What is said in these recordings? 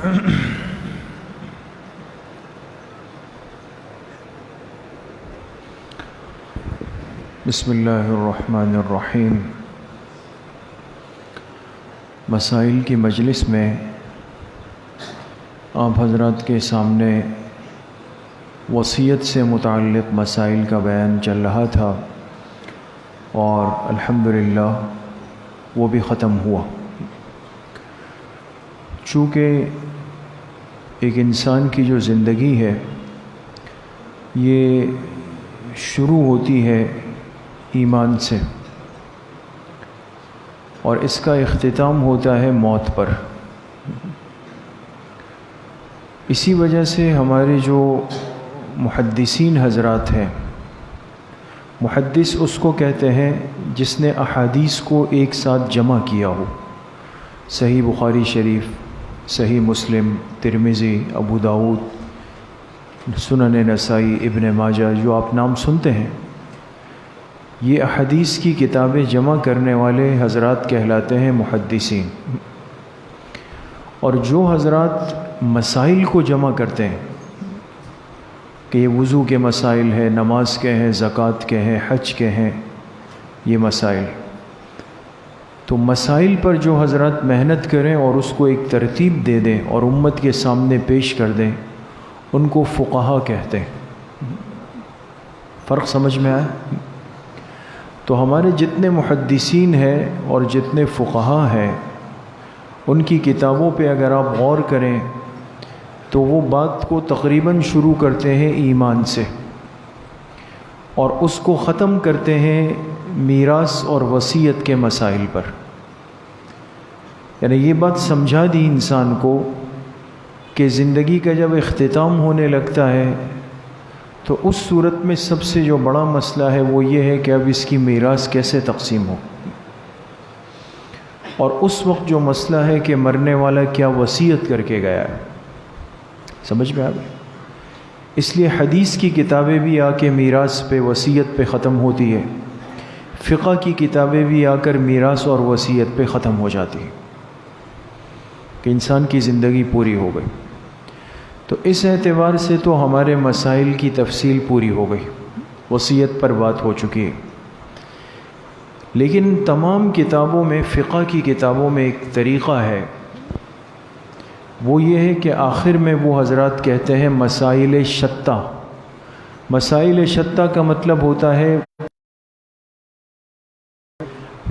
بسم اللہ الرحمن الرحیم۔ مسائل کی مجلس میں آپ حضرات کے سامنے وصیت سے متعلق مسائل کا بیان چل رہا تھا اور الحمدللہ وہ بھی ختم ہوا۔ چونکہ ایک انسان کی جو زندگی ہے یہ شروع ہوتی ہے ایمان سے اور اس کا اختتام ہوتا ہے موت پر۔ اسی وجہ سے ہمارے جو محدثین حضرات ہیں، محدث اس کو کہتے ہیں جس نے احادیث کو ایک ساتھ جمع کیا ہو، صحیح بخاری شریف، صحیح مسلم، ترمذی، ابو داؤد، سنن نسائی، ابن ماجہ، جو آپ نام سنتے ہیں، یہ احادیث کی کتابیں جمع کرنے والے حضرات کہلاتے ہیں محدثین۔ اور جو حضرات مسائل کو جمع کرتے ہیں کہ یہ وضو کے مسائل ہیں، نماز کے ہیں، زکوٰۃ کے ہیں، حج کے ہیں، یہ مسائل، تو مسائل پر جو حضرات محنت کریں اور اس کو ایک ترتیب دے دیں اور امت کے سامنے پیش کر دیں، ان کو فقہا کہتے ہیں۔ فرق سمجھ میں آیا؟ تو ہمارے جتنے محدثین ہیں اور جتنے فقہا ہیں، ان کی کتابوں پہ اگر آپ غور کریں تو وہ بات کو تقریباً شروع کرتے ہیں ایمان سے اور اس کو ختم کرتے ہیں میراث اور وصیت کے مسائل پر۔ یعنی یہ بات سمجھا دی انسان کو کہ زندگی کا جب اختتام ہونے لگتا ہے تو اس صورت میں سب سے جو بڑا مسئلہ ہے وہ یہ ہے کہ اب اس کی میراث کیسے تقسیم ہو، اور اس وقت جو مسئلہ ہے کہ مرنے والا کیا وصیت کر کے گیا ہے۔ سمجھ میں آ گئی؟ اس لیے حدیث کی کتابیں بھی آ کے میراث پہ، وصیت پہ ختم ہوتی ہے، فقہ کی کتابیں بھی آ کر میراث اور وصیت پہ ختم ہو جاتی ہیں کہ انسان کی زندگی پوری ہو گئی۔ تو اس اعتبار سے تو ہمارے مسائل کی تفصیل پوری ہو گئی، وصیت پر بات ہو چکی ہے۔ لیکن تمام کتابوں میں، فقہ کی کتابوں میں ایک طریقہ ہے، وہ یہ ہے کہ آخر میں وہ حضرات کہتے ہیں مسائل شتہ۔ مسائل شتہ کا مطلب ہوتا ہے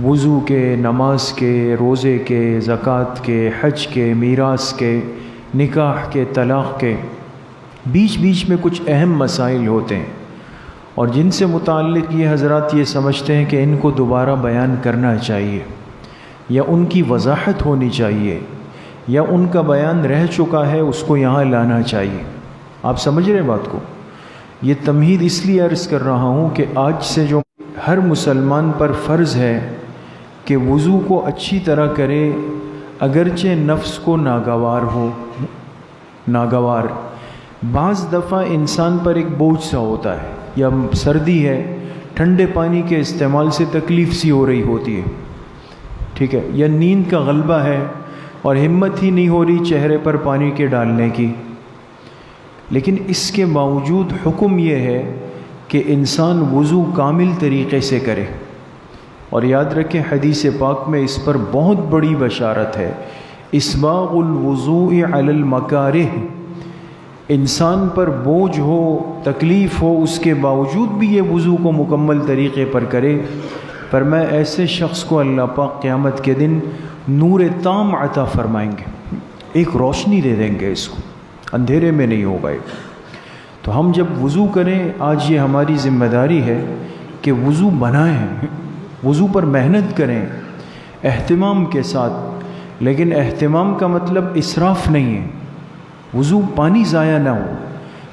وضو کے، نماز کے، روزے کے، زکوٰۃ کے، حج کے، میراث کے، نکاح کے، طلاق کے، بیچ بیچ میں کچھ اہم مسائل ہوتے ہیں اور جن سے متعلق یہ حضرات یہ سمجھتے ہیں کہ ان کو دوبارہ بیان کرنا چاہیے یا ان کی وضاحت ہونی چاہیے یا ان کا بیان رہ چکا ہے، اس کو یہاں لانا چاہیے۔ آپ سمجھ رہے بات کو؟ یہ تمہید اس لیے عرض کر رہا ہوں کہ آج سے جو ہر مسلمان پر فرض ہے کہ وضو کو اچھی طرح کرے، اگرچہ نفس کو ناگوار ہو۔ ناگوار بعض دفعہ انسان پر ایک بوجھ سا ہوتا ہے، یا سردی ہے، ٹھنڈے پانی کے استعمال سے تکلیف سی ہو رہی ہوتی ہے، ٹھیک ہے، یا نیند کا غلبہ ہے اور ہمت ہی نہیں ہو رہی چہرے پر پانی کے ڈالنے کی۔ لیکن اس کے باوجود حکم یہ ہے کہ انسان وضو کامل طریقے سے کرے، اور یاد رکھیں حدیث پاک میں اس پر بہت بڑی بشارت ہے، اسباغ الوضوء علی المکارہ۔ انسان پر بوجھ ہو، تکلیف ہو، اس کے باوجود بھی یہ وضو کو مکمل طریقے پر کرے، پر میں ایسے شخص کو اللہ پاک قیامت کے دن نور تام عطا فرمائیں گے، ایک روشنی دے دیں گے، اس کو اندھیرے میں نہیں ہوگا۔ تو ہم جب وضو کریں، آج یہ ہماری ذمہ داری ہے کہ وضو بنائیں، وضو پر محنت کریں اہتمام کے ساتھ، لیکن اہتمام کا مطلب اسراف نہیں ہے، وضو پانی ضائع نہ ہو،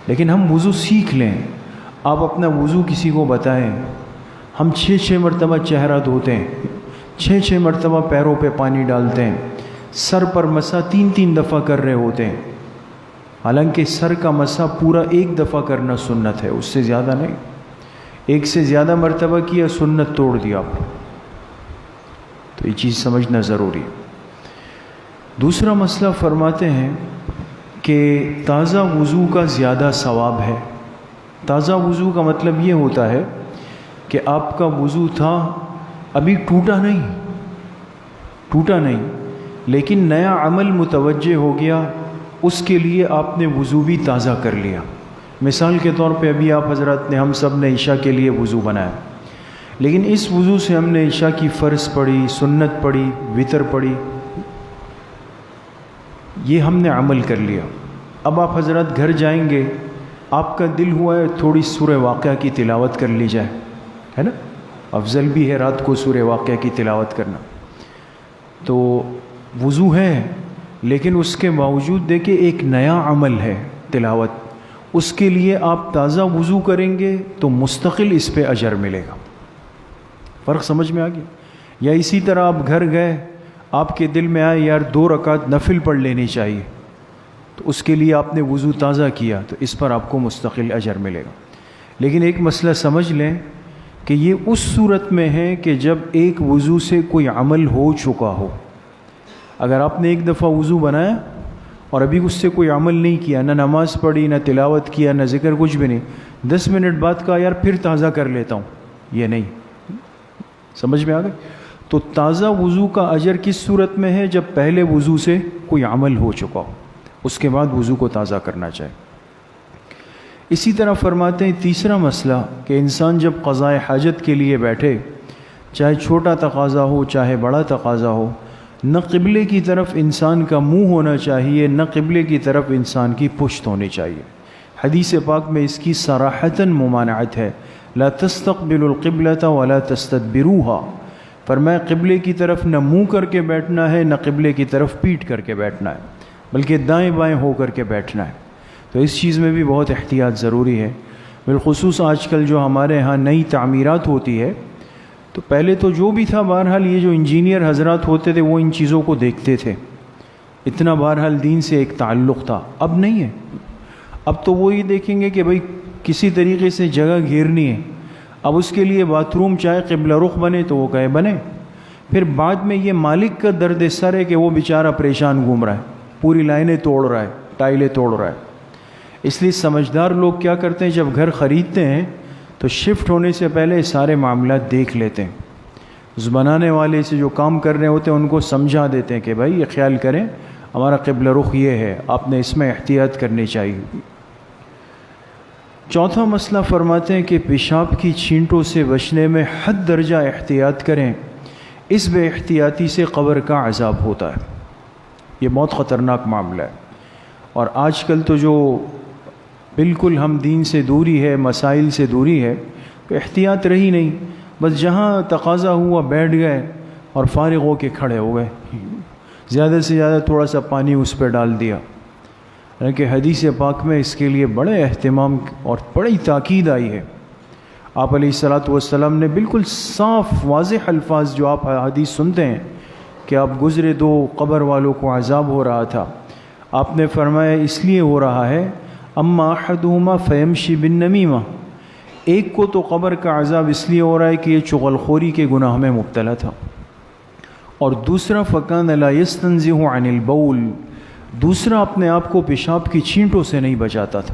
لیکن ہم وضو سیکھ لیں۔ آپ اپنا وضو کسی کو بتائیں، ہم 6 مرتبہ چہرہ دھوتے ہیں، 6 مرتبہ پیروں پہ پانی ڈالتے ہیں، سر پر مسح 3 دفعہ کر رہے ہوتے ہیں، حالانکہ سر کا مسح پورا 1 دفعہ کرنا سنت ہے، اس سے زیادہ نہیں۔ 1 سے زیادہ مرتبہ کیا سنت توڑ دیا آپ، تو یہ چیز سمجھنا ضروری ہے۔ دوسرا مسئلہ فرماتے ہیں کہ تازہ وضو کا زیادہ ثواب ہے۔ تازہ وضو کا مطلب یہ ہوتا ہے کہ آپ کا وضو تھا، ابھی ٹوٹا نہیں، لیکن نیا عمل متوجہ ہو گیا، اس کے لیے آپ نے وضو بھی تازہ کر لیا۔ مثال کے طور پہ ابھی آپ حضرات نے، ہم سب نے عشاء کے لیے وضو بنایا، لیکن اس وضو سے ہم نے عشاء کی فرض پڑھی، سنت پڑھی، وتر پڑھی، یہ ہم نے عمل کر لیا۔ اب آپ حضرات گھر جائیں گے، آپ کا دل ہوا ہے تھوڑی سورہ واقعہ کی تلاوت کر لی جائے، ہے نا؟ افضل بھی ہے رات کو سورہ واقعہ کی تلاوت کرنا۔ تو وضو ہے، لیکن اس کے باوجود دیکھیں ایک نیا عمل ہے تلاوت، اس کے لیے آپ تازہ وضو کریں گے تو مستقل اس پہ اجر ملے گا۔ فرق سمجھ میں آ گیا؟ یا اسی طرح آپ گھر گئے، آپ کے دل میں آئے یار 2 رکعت نفل پڑھ لینی چاہیے، تو اس کے لیے آپ نے وضو تازہ کیا تو اس پر آپ کو مستقل اجر ملے گا۔ لیکن ایک مسئلہ سمجھ لیں کہ یہ اس صورت میں ہے کہ جب ایک وضو سے کوئی عمل ہو چکا ہو۔ اگر آپ نے ایک دفعہ وضو بنایا اور ابھی اس سے کوئی عمل نہیں کیا، نہ نماز پڑھی، نہ تلاوت کیا، نہ ذکر، کچھ بھی نہیں، 10 منٹ بعد کہا یار پھر تازہ کر لیتا ہوں، یہ نہیں۔ سمجھ میں آ گئی؟ تو تازہ وضو کا اجر کس صورت میں ہے؟ جب پہلے وضو سے کوئی عمل ہو چکا ہو، اس کے بعد وضو کو تازہ کرنا چاہیے۔ اسی طرح فرماتے ہیں تیسرا مسئلہ کہ انسان جب قضاء حاجت کے لیے بیٹھے، چاہے چھوٹا تقاضا ہو چاہے بڑا تقاضا ہو، نہ قبلے کی طرف انسان کا منہ ہونا چاہیے، نہ قبلے کی طرف انسان کی پشت ہونی چاہیے۔ حدیث پاک میں اس کی صراحتاً ممانعت ہے، لا تستقبلوا القبلۃ ولا تستدبروها، فرمایا قبلے کی طرف نہ منہ کر کے بیٹھنا ہے، نہ قبلے کی طرف پیٹ کر کے بیٹھنا ہے، بلکہ دائیں بائیں ہو کر کے بیٹھنا ہے۔ تو اس چیز میں بھی بہت احتیاط ضروری ہے، بالخصوص آج کل جو ہمارے ہاں نئی تعمیرات ہوتی ہے، تو پہلے تو جو بھی تھا بہرحال یہ جو انجینئر حضرات ہوتے تھے وہ ان چیزوں کو دیکھتے تھے، اتنا بہرحال دین سے ایک تعلق تھا، اب نہیں ہے۔ اب تو وہ یہ دیکھیں گے کہ بھئی کسی طریقے سے جگہ گھیرنی ہے، اب اس کے لیے باتھ روم چاہے قبلہ رخ بنے تو وہ کہے بنے، پھر بعد میں یہ مالک کا درد سر ہے کہ وہ بیچارہ پریشان گھوم رہا ہے، پوری لائنیں توڑ رہا ہے، ٹائلیں توڑ رہا ہے۔ اس لیے سمجھدار لوگ کیا کرتے ہیں، جب گھر خریدتے ہیں تو شفٹ ہونے سے پہلے سارے معاملات دیکھ لیتے ہیں، اس بنانے والے سے جو کام کر رہے ہوتے ہیں ان کو سمجھا دیتے ہیں کہ بھائی یہ خیال کریں ہمارا قبلہ رخ یہ ہے، آپ نے اس میں احتیاط کرنی چاہیے۔ چوتھا مسئلہ فرماتے ہیں کہ پیشاب کی چھینٹوں سے بچنے میں حد درجہ احتیاط کریں، اس بے احتیاطی سے قبر کا عذاب ہوتا ہے، یہ بہت خطرناک معاملہ ہے۔ اور آج کل تو جو بالکل ہم دین سے دوری ہے، مسائل سے دوری ہے، کہ احتیاط رہی نہیں، بس جہاں تقاضا ہوا بیٹھ گئے اور فارغ ہو کے کھڑے ہو گئے، زیادہ سے زیادہ تھوڑا سا پانی اس پہ ڈال دیا۔ کہ حدیث پاک میں اس کے لیے بڑے اہتمام اور بڑی تاکید آئی ہے۔ آپ علیہ الصلاۃ والسلام نے بالکل صاف واضح الفاظ جو آپ حدیث سنتے ہیں کہ آپ گزرے 2 قبر والوں کو عذاب ہو رہا تھا، آپ نے فرمایا اس لیے ہو رہا ہے، اما احدہما فیمشی بالنمیمہ، ایک کو تو قبر کا عذاب اس لیے ہو رہا ہے کہ یہ چغل خوری کے گناہ میں مبتلا تھا، اور دوسرا فکان لا یستنزہ عن البول، دوسرا اپنے آپ کو پیشاب کی چھینٹوں سے نہیں بچاتا تھا۔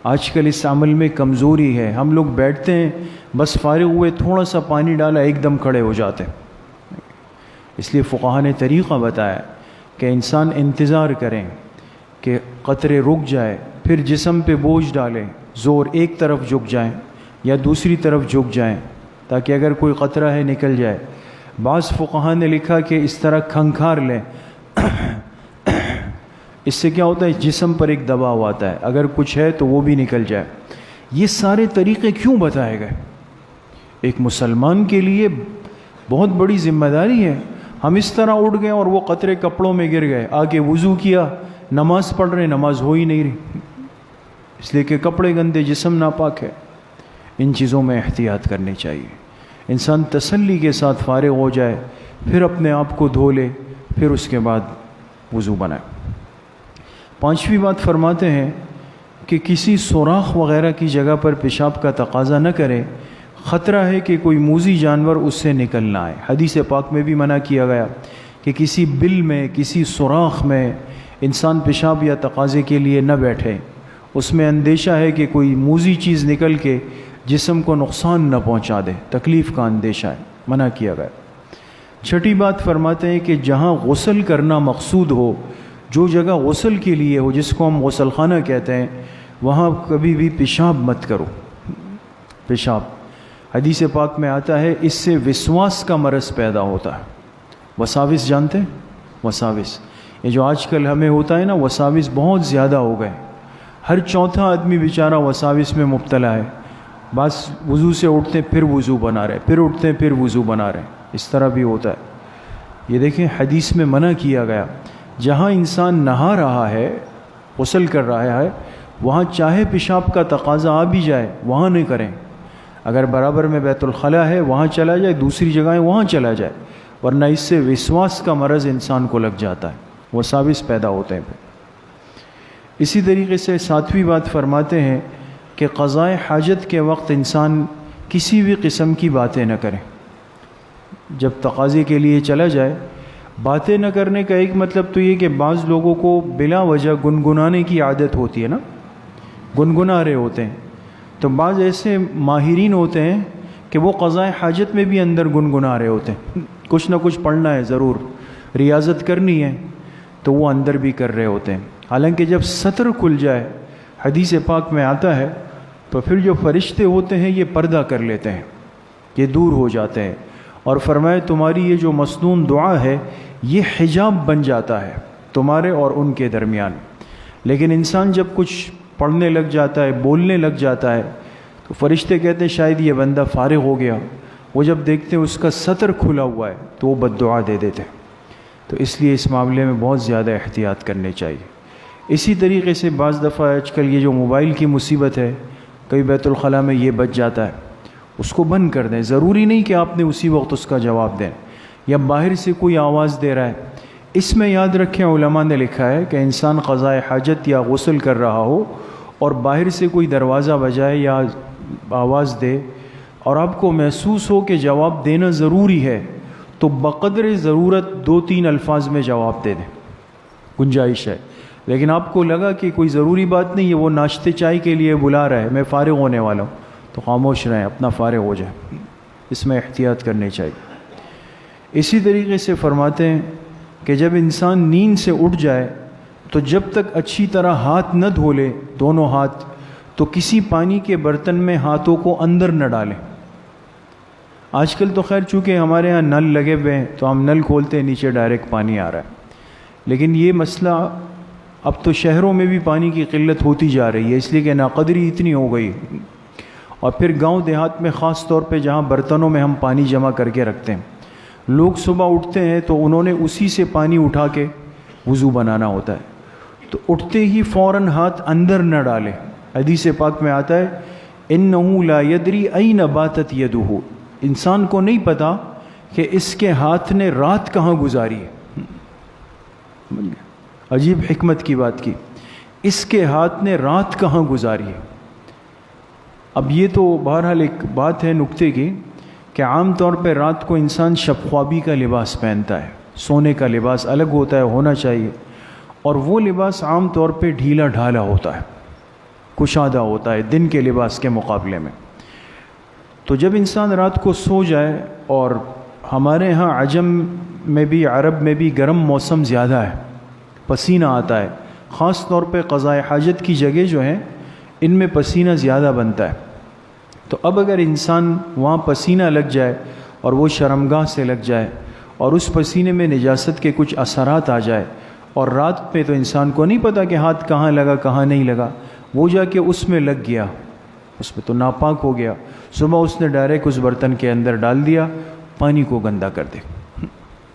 آج کل اس عمل میں کمزوری ہے، ہم لوگ بیٹھتے ہیں بس فارغ ہوئے تھوڑا سا پانی ڈالا ایک دم کھڑے ہو جاتے ہیں۔ اس لیے فقہاء نے طریقہ بتایا کہ انسان انتظار کریں کہ قطرے رک جائے، پھر جسم پہ بوجھ ڈالیں، زور ایک طرف جھک جائیں یا دوسری طرف جھک جائیں تاکہ اگر کوئی قطرہ ہے نکل جائے۔ بعض فقہاء نے لکھا کہ اس طرح کھنکھار لیں، اس سے کیا ہوتا ہے، جسم پر ایک دباؤ آتا ہے، اگر کچھ ہے تو وہ بھی نکل جائے۔ یہ سارے طریقے کیوں بتائے گئے؟ ایک مسلمان کے لیے بہت بڑی ذمہ داری ہے۔ ہم اس طرح اٹھ گئے اور وہ قطرے کپڑوں میں گر گئے، آگے وضو کیا، نماز پڑھ رہے، نماز ہو ہی نہیں رہی، اس لیے کہ کپڑے گندے، جسم ناپاک ہے۔ ان چیزوں میں احتیاط کرنی چاہیے۔ انسان تسلی کے ساتھ فارغ ہو جائے، پھر اپنے آپ کو دھو لے، پھر اس کے بعد وضو بنائے۔ پانچویں بات فرماتے ہیں کہ کسی سوراخ وغیرہ کی جگہ پر پیشاب کا تقاضا نہ کرے، خطرہ ہے کہ کوئی موذی جانور اس سے نکل نہ آئے۔ حدیث پاک میں بھی منع کیا گیا کہ کسی بل میں، کسی سوراخ میں انسان پیشاب یا تقاضے کے لیے نہ بیٹھے، اس میں اندیشہ ہے کہ کوئی موذی چیز نکل کے جسم کو نقصان نہ پہنچا دے، تکلیف کا اندیشہ ہے، منع کیا گیا۔ چھٹی بات فرماتے ہیں کہ جہاں غسل کرنا مقصود ہو، جو جگہ غسل کے لیے ہو، جس کو ہم غسل خانہ کہتے ہیں، وہاں کبھی بھی پیشاب مت کرو۔ پیشاب حدیث پاک میں آتا ہے اس سے وسواس کا مرض پیدا ہوتا ہے۔ وساوس جانتے ہیں؟ وساوس، یہ جو آج کل ہمیں ہوتا ہے نا، وساوس بہت زیادہ ہو گئے، ہر چوتھا آدمی بیچارہ وساوس میں مبتلا ہے۔ بعض وضو سے اٹھتے ہیں پھر وضو بنا رہے، پھر اٹھتے ہیں پھر وضو بنا رہے، اس طرح بھی ہوتا ہے۔ یہ دیکھیں حدیث میں منع کیا گیا، جہاں انسان نہا رہا ہے، غسل کر رہا ہے، وہاں چاہے پیشاب کا تقاضا آ بھی جائے، وہاں نہیں کریں۔ اگر برابر میں بیت الخلاء ہے وہاں چلا جائے، دوسری جگہیں وہاں چلا جائے، ورنہ اس سے وسواس کا مرض انسان کو لگ جاتا ہے، وساوس پیدا ہوتے ہیں۔ اسی طریقے سے ساتویں بات فرماتے ہیں کہ قضائے حاجت کے وقت انسان کسی بھی قسم کی باتیں نہ کرے۔ جب تقاضے کے لیے چلا جائے، باتیں نہ کرنے کا ایک مطلب تو یہ کہ بعض لوگوں کو بلا وجہ گنگنانے کی عادت ہوتی ہے نا، گنگنا رہے ہوتے ہیں۔ تو بعض ایسے ماہرین ہوتے ہیں کہ وہ قضائے حاجت میں بھی اندر گنگنا رہے ہوتے ہیں، کچھ نہ کچھ پڑھنا ہے، ضرور ریاضت کرنی ہے، تو وہ اندر بھی کر رہے ہوتے ہیں۔ حالانکہ جب سطر کھل جائے، حدیث پاک میں آتا ہے، تو پھر جو فرشتے ہوتے ہیں یہ پردہ کر لیتے ہیں، یہ دور ہو جاتے ہیں، اور فرمائے تمہاری یہ جو مسنون دعا ہے یہ حجاب بن جاتا ہے تمہارے اور ان کے درمیان۔ لیکن انسان جب کچھ پڑھنے لگ جاتا ہے، بولنے لگ جاتا ہے، تو فرشتے کہتے ہیں شاید یہ بندہ فارغ ہو گیا، وہ جب دیکھتے ہیں اس کا سطر کھلا ہوا ہے تو وہ بد دعا دے دیتے ہیں۔ تو اس لیے اس معاملے میں بہت زیادہ احتیاط کرنی چاہیے۔ اسی طریقے سے بعض دفعہ آج کل یہ جو موبائل کی مصیبت ہے، کئی بیت الخلاء میں یہ بچ جاتا ہے، اس کو بند کر دیں۔ ضروری نہیں کہ آپ نے اسی وقت اس کا جواب دیں، یا باہر سے کوئی آواز دے رہا ہے۔ اس میں یاد رکھیں، علماء نے لکھا ہے کہ انسان قضائے حاجت یا غسل کر رہا ہو اور باہر سے کوئی دروازہ بجائے یا آواز دے، اور آپ کو محسوس ہو کہ جواب دینا ضروری ہے، تو بقدر ضرورت 2-3 الفاظ میں جواب دے دیں، گنجائش ہے۔ لیکن آپ کو لگا کہ کوئی ضروری بات نہیں ہے، وہ ناشتے چائے کے لیے بلا رہا ہے، میں فارغ ہونے والا ہوں، تو خاموش رہیں، اپنا فارغ ہو جائے۔ اس میں احتیاط کرنی چاہیے۔ اسی طریقے سے فرماتے ہیں کہ جب انسان نیند سے اٹھ جائے تو جب تک اچھی طرح ہاتھ نہ دھو لے، دونوں ہاتھ، تو کسی پانی کے برتن میں ہاتھوں کو اندر نہ ڈالیں۔ آج کل تو خیر چونکہ ہمارے ہاں نل لگے ہوئے ہیں تو ہم نل کھولتے ہیں، نیچے ڈائریکٹ پانی آ رہا ہے، لیکن یہ مسئلہ اب تو شہروں میں بھی پانی کی قلت ہوتی جا رہی ہے، اس لیے کہ ناقدری اتنی ہو گئی۔ اور پھر گاؤں دیہات میں خاص طور پہ جہاں برتنوں میں ہم پانی جمع کر کے رکھتے ہیں، لوگ صبح اٹھتے ہیں تو انہوں نے اسی سے پانی اٹھا کے وضو بنانا ہوتا ہے، تو اٹھتے ہی فوراً ہاتھ اندر نہ ڈالیں۔ حدیث پاک میں آتا ہے اِنَّهُ لَا يَدْرِي أَيْنَ بَاتَتْ يَدُهُ، انسان کو نہیں پتا کہ اس کے ہاتھ نے رات کہاں گزاری ہے۔ عجیب حکمت کی بات کی، اس کے ہاتھ نے رات کہاں گزاری ہے۔ اب یہ تو بہرحال ایک بات ہے نکتے کی کہ عام طور پہ رات کو انسان شب خوابی کا لباس پہنتا ہے، سونے کا لباس الگ ہوتا ہے، ہونا چاہیے، اور وہ لباس عام طور پہ ڈھیلا ڈھالا ہوتا ہے، کشادہ ہوتا ہے دن کے لباس کے مقابلے میں۔ تو جب انسان رات کو سو جائے، اور ہمارے ہاں عجم میں بھی عرب میں بھی گرم موسم زیادہ ہے، پسینہ آتا ہے، خاص طور پہ قضائے حاجت کی جگہ جو ہیں ان میں پسینہ زیادہ بنتا ہے۔ تو اب اگر انسان وہاں پسینہ لگ جائے اور وہ شرمگاہ سے لگ جائے اور اس پسینے میں نجاست کے کچھ اثرات آ جائے، اور رات پہ تو انسان کو نہیں پتہ کہ ہاتھ کہاں لگا کہاں نہیں لگا، وہ جا کے اس میں لگ گیا، اس پہ تو ناپاک ہو گیا، صبح اس نے ڈائریکٹ اس برتن کے اندر ڈال دیا، پانی کو گندا کر دے۔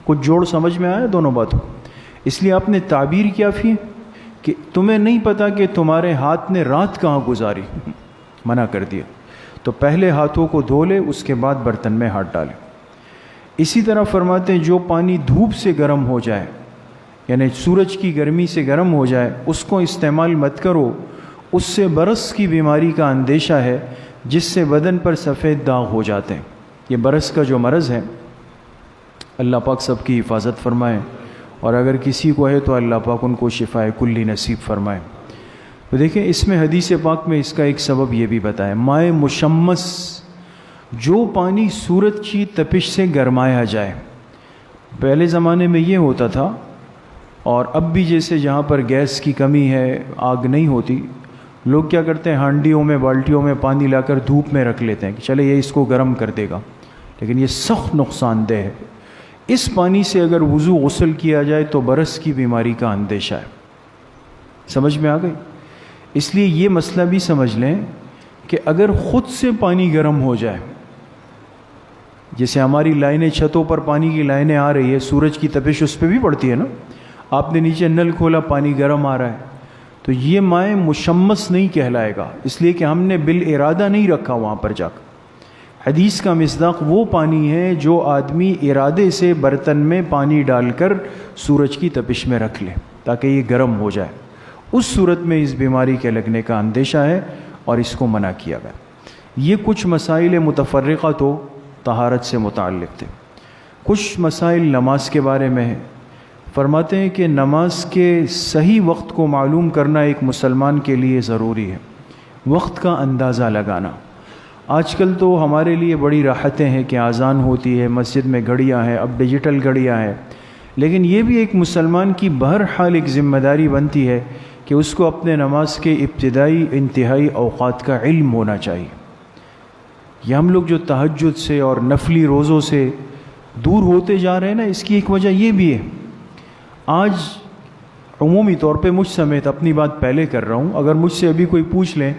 کچھ جوڑ سمجھ میں آیا دونوں باتوں؟ اس لیے آپ نے تعبیر کیا پھر کہ تمہیں نہیں پتہ کہ تمہارے ہاتھ نے رات کہاں گزاری، منع کر دیا۔ تو پہلے ہاتھوں کو دھو لے، اس کے بعد برتن میں ہاتھ ڈالے۔ اسی طرح فرماتے ہیں جو پانی دھوپ سے گرم ہو جائے، یعنی سورج کی گرمی سے گرم ہو جائے، اس کو استعمال مت کرو، اس سے برص کی بیماری کا اندیشہ ہے، جس سے بدن پر سفید داغ ہو جاتے ہیں۔ یہ برص کا جو مرض ہے، اللہ پاک سب کی حفاظت فرمائے اور اگر کسی کو ہے تو اللہ پاک ان کو شفائے کلی نصیب فرمائے۔ تو دیکھیں اس میں حدیث پاک میں اس کا ایک سبب یہ بھی بتایا، مائع مشمس، جو پانی سورج کی تپش سے گرمایا جائے۔ پہلے زمانے میں یہ ہوتا تھا، اور اب بھی جیسے جہاں پر گیس کی کمی ہے، آگ نہیں ہوتی، لوگ کیا کرتے ہیں ہانڈیوں میں بالٹیوں میں پانی لا کر دھوپ میں رکھ لیتے ہیں کہ چلے یہ اس کو گرم کر دے گا، لیکن یہ سخت نقصان دہ ہے۔ اس پانی سے اگر وضو غسل کیا جائے تو برس کی بیماری کا اندیشہ ہے۔ سمجھ میں آ گئی؟ اس لیے یہ مسئلہ بھی سمجھ لیں کہ اگر خود سے پانی گرم ہو جائے، جیسے ہماری لائنیں چھتوں پر پانی کی لائنیں آ رہی ہے، سورج کی تپش اس پہ بھی پڑتی ہے نا، آپ نے نیچے نل کھولا پانی گرم آ رہا ہے، تو یہ مائع مشمس نہیں کہلائے گا، اس لیے کہ ہم نے بالارادہ نہیں رکھا وہاں پر جا کر۔ حدیث کا مصداق وہ پانی ہے جو آدمی ارادے سے برتن میں پانی ڈال کر سورج کی تپش میں رکھ لے تاکہ یہ گرم ہو جائے، اس صورت میں اس بیماری کے لگنے کا اندیشہ ہے اور اس کو منع کیا گیا۔ یہ کچھ مسائل متفرقہ تو طہارت سے متعلق تھے۔ کچھ مسائل نماز کے بارے میں ہے۔ فرماتے ہیں کہ نماز کے صحیح وقت کو معلوم کرنا ایک مسلمان کے لیے ضروری ہے، وقت کا اندازہ لگانا۔ آج کل تو ہمارے لیے بڑی راحتیں ہیں کہ اذان ہوتی ہے، مسجد میں گھڑیاں ہیں، اب ڈیجیٹل گھڑیاں ہیں، لیکن یہ بھی ایک مسلمان کی بہرحال ایک ذمہ داری بنتی ہے کہ اس کو اپنے نماز کے ابتدائی انتہائی اوقات کا علم ہونا چاہیے۔ یہ ہم لوگ جو تہجد سے اور نفلی روزوں سے دور ہوتے جا رہے ہیں نا، اس کی ایک وجہ یہ بھی ہے۔ آج عمومی طور پہ مجھ سمیت اپنی بات پہلے کر رہا ہوں، اگر مجھ سے ابھی کوئی پوچھ لیں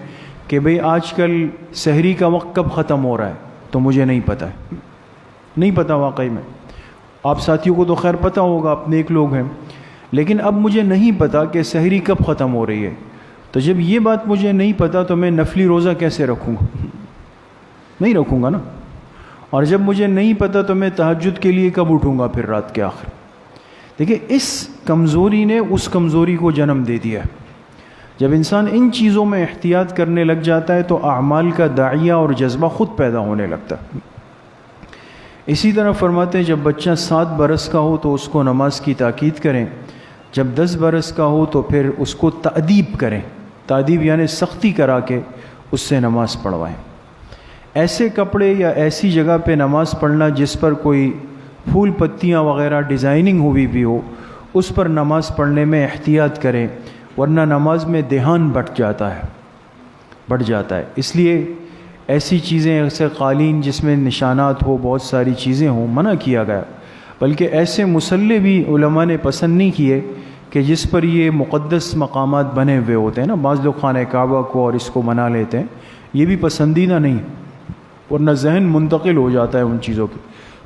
کہ بھئی آج کل سحری کا وقت کب ختم ہو رہا ہے، تو مجھے نہیں پتہ ہے، نہیں پتہ واقعی میں۔ آپ ساتھیوں کو تو خیر پتہ ہوگا، آپ نیک لوگ ہیں، لیکن اب مجھے نہیں پتہ کہ سحری کب ختم ہو رہی ہے۔ تو جب یہ بات مجھے نہیں پتہ تو میں نفلی روزہ کیسے رکھوں گا؟ نہیں رکھوں گا نا۔ اور جب مجھے نہیں پتہ تو میں تہجد کے لیے کب اٹھوں گا پھر رات کے آخر؟ دیکھیں اس کمزوری نے اس کمزوری کو جنم دے دیا ہے۔ جب انسان ان چیزوں میں احتیاط کرنے لگ جاتا ہے تو اعمال کا داعیہ اور جذبہ خود پیدا ہونے لگتا ہے۔ اسی طرح فرماتے ہیں جب بچہ 7 برس کا ہو تو اس کو نماز کی تاکید کریں، جب 10 برس کا ہو تو پھر اس کو تأدیب کریں، تأدیب یعنی سختی کرا کے اس سے نماز پڑھوائیں۔ ایسے کپڑے یا ایسی جگہ پہ نماز پڑھنا جس پر کوئی پھول پتیاں وغیرہ ڈیزائننگ ہوئی بھی ہو، اس پر نماز پڑھنے میں احتیاط کریں، ورنہ نماز میں دھیان بٹ جاتا ہے۔ اس لیے ایسی چیزیں ایسے قالین جس میں نشانات ہو، بہت ساری چیزیں ہوں، منع کیا گیا۔ بلکہ ایسے مصلی بھی علماء نے پسند نہیں کیے کہ جس پر یہ مقدس مقامات بنے ہوئے ہوتے ہیں نا، بعض لوگ خانہ کعبہ کو اور اس کو بنا لیتے ہیں، یہ بھی پسندیدہ نہیں، ورنہ ذہن منتقل ہو جاتا ہے ان چیزوں کی۔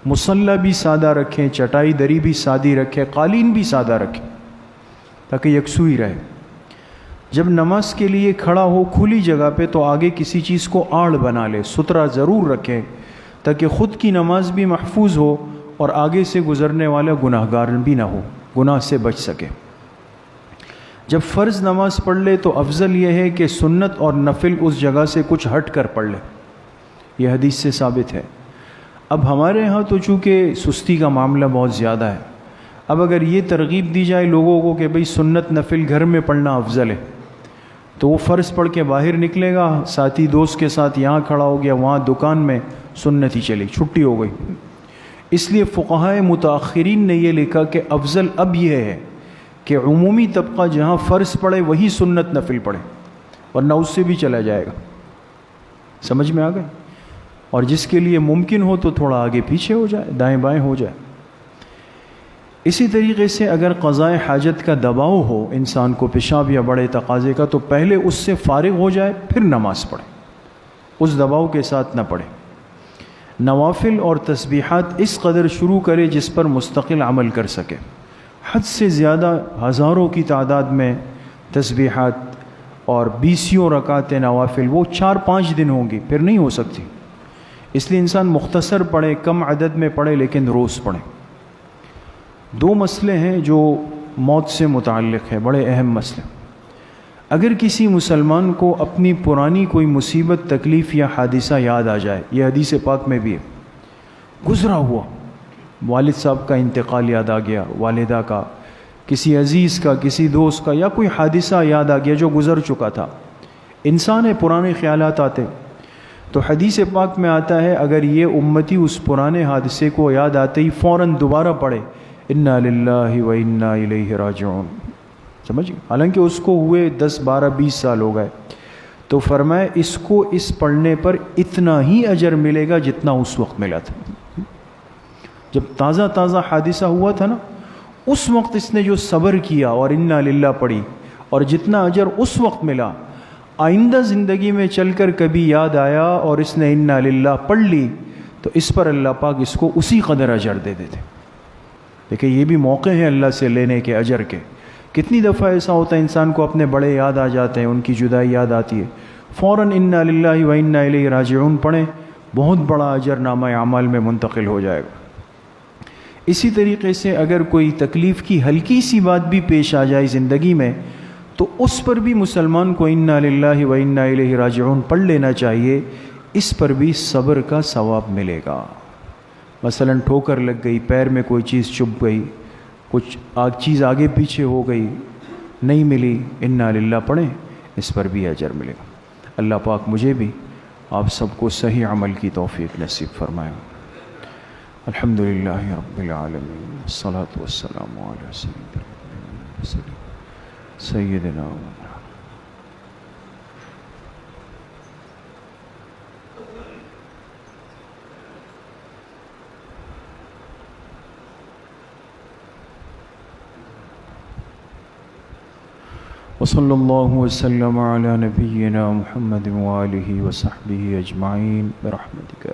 مصلی بھی سادہ رکھیں، چٹائی دری بھی سادی رکھیں، قالین بھی سادہ رکھیں تاکہ یکسوئی رہے۔ جب نماز کے لیے کھڑا ہو کھلی جگہ پہ تو آگے کسی چیز کو آڑ بنا لے، سترہ ضرور رکھیں تاکہ خود کی نماز بھی محفوظ ہو اور آگے سے گزرنے والا گناہ گار بھی نہ ہو، گناہ سے بچ سکے۔ جب فرض نماز پڑھ لے تو افضل یہ ہے کہ سنت اور نفل اس جگہ سے کچھ ہٹ کر پڑھ لے، یہ حدیث سے ثابت ہے۔ اب ہمارے ہاں تو چونکہ سستی کا معاملہ بہت زیادہ ہے، اب اگر یہ ترغیب دی جائے لوگوں کو کہ بھئی سنت نفل گھر میں پڑھنا افضل ہے، تو وہ فرض پڑھ کے باہر نکلے گا، ساتھی دوست کے ساتھ یہاں کھڑا ہو گیا، وہاں دکان میں سنت ہی چلی، چھٹی ہو گئی۔ اس لیے فقہائے متاخرین نے یہ لکھا کہ افضل اب یہ ہے کہ عمومی طبقہ جہاں فرض پڑھے وہی سنت نفل پڑھے، ورنہ اس سے بھی چلا جائے گا۔ سمجھ میں آ گئے؟ اور جس کے لیے ممکن ہو تو تھوڑا آگے پیچھے ہو جائے، دائیں بائیں ہو جائے۔ اسی طریقے سے اگر قضاء حاجت کا دباؤ ہو انسان کو، پیشاب یا بڑے تقاضے کا، تو پہلے اس سے فارغ ہو جائے پھر نماز پڑھے، اس دباؤ کے ساتھ نہ پڑھے۔ نوافل اور تسبیحات اس قدر شروع کرے جس پر مستقل عمل کر سکے۔ حد سے زیادہ ہزاروں کی تعداد میں تسبیحات اور 20 رکعت نوافل وہ 4-5 دن ہوں گی، پھر نہیں ہو سکتی۔ اس لیے انسان مختصر پڑھے، کم عدد میں پڑھے، لیکن روز پڑھے۔ 2 مسئلے ہیں جو موت سے متعلق ہے، بڑے اہم مسئلے۔ اگر کسی مسلمان کو اپنی پرانی کوئی مصیبت، تکلیف یا حادثہ یاد آ جائے، یہ حدیث پاک میں بھی ہے، گزرا ہوا والد صاحب کا انتقال یاد آ گیا، والدہ کا، کسی عزیز کا، کسی دوست کا، یا کوئی حادثہ یاد آ گیا جو گزر چکا تھا، انسان ہے، پرانے خیالات آتے، تو حدیث پاک میں آتا ہے اگر یہ امتی اس پرانے حادثے کو یاد آتے ہی فوراً دوبارہ پڑھے انا للہ و انا الیہ راجعون، سمجھ، حالانکہ اس کو ہوئے 10 12 20 سال ہو گئے، تو فرمائے اس کو اس پڑھنے پر اتنا ہی اجر ملے گا جتنا اس وقت ملا تھا۔ جب تازہ تازہ حادثہ ہوا تھا نا، اس وقت اس نے جو صبر کیا اور انا للہ پڑھی، اور جتنا اجر اس وقت ملا، آئندہ زندگی میں چل کر کبھی یاد آیا اور اس نے انا للہ پڑھ لی تو اس پر اللہ پاک اس کو اسی قدر اجر دے دیتے۔ دیکھیں یہ بھی موقع ہیں اللہ سے لینے کے اجر کے۔ کتنی دفعہ ایسا ہوتا ہے انسان کو اپنے بڑے یاد آ جاتے ہیں، ان کی جدائی یاد آتی ہے، فوراً انا للہ و انا الیہ راجعون پڑھیں، بہت بڑا اجر نامہ اعمال میں منتقل ہو جائے گا۔ اسی طریقے سے اگر کوئی تکلیف کی ہلکی سی بات بھی پیش آ جائے زندگی میں تو اس پر بھی مسلمان کو انا للہ و انا الیہ راجعون پڑھ لینا چاہیے، اس پر بھی صبر کا ثواب ملے گا۔ مثلا ٹھوکر لگ گئی، پیر میں کوئی چیز چبھ گئی، کچھ چیز آگے پیچھے ہو گئی، نہیں ملی، انا للہ پڑھیں، اس پر بھی اجر ملے گا۔ اللہ پاک مجھے بھی آپ سب کو صحیح عمل کی توفیق نصیب فرمائے۔ الحمدللہ رب العالمین، والصلاة والسلام علی سیدنا وصلی اللہ وسلم علی نبینا محمد وآلہ وصحبہ اجمعین برحمتک۔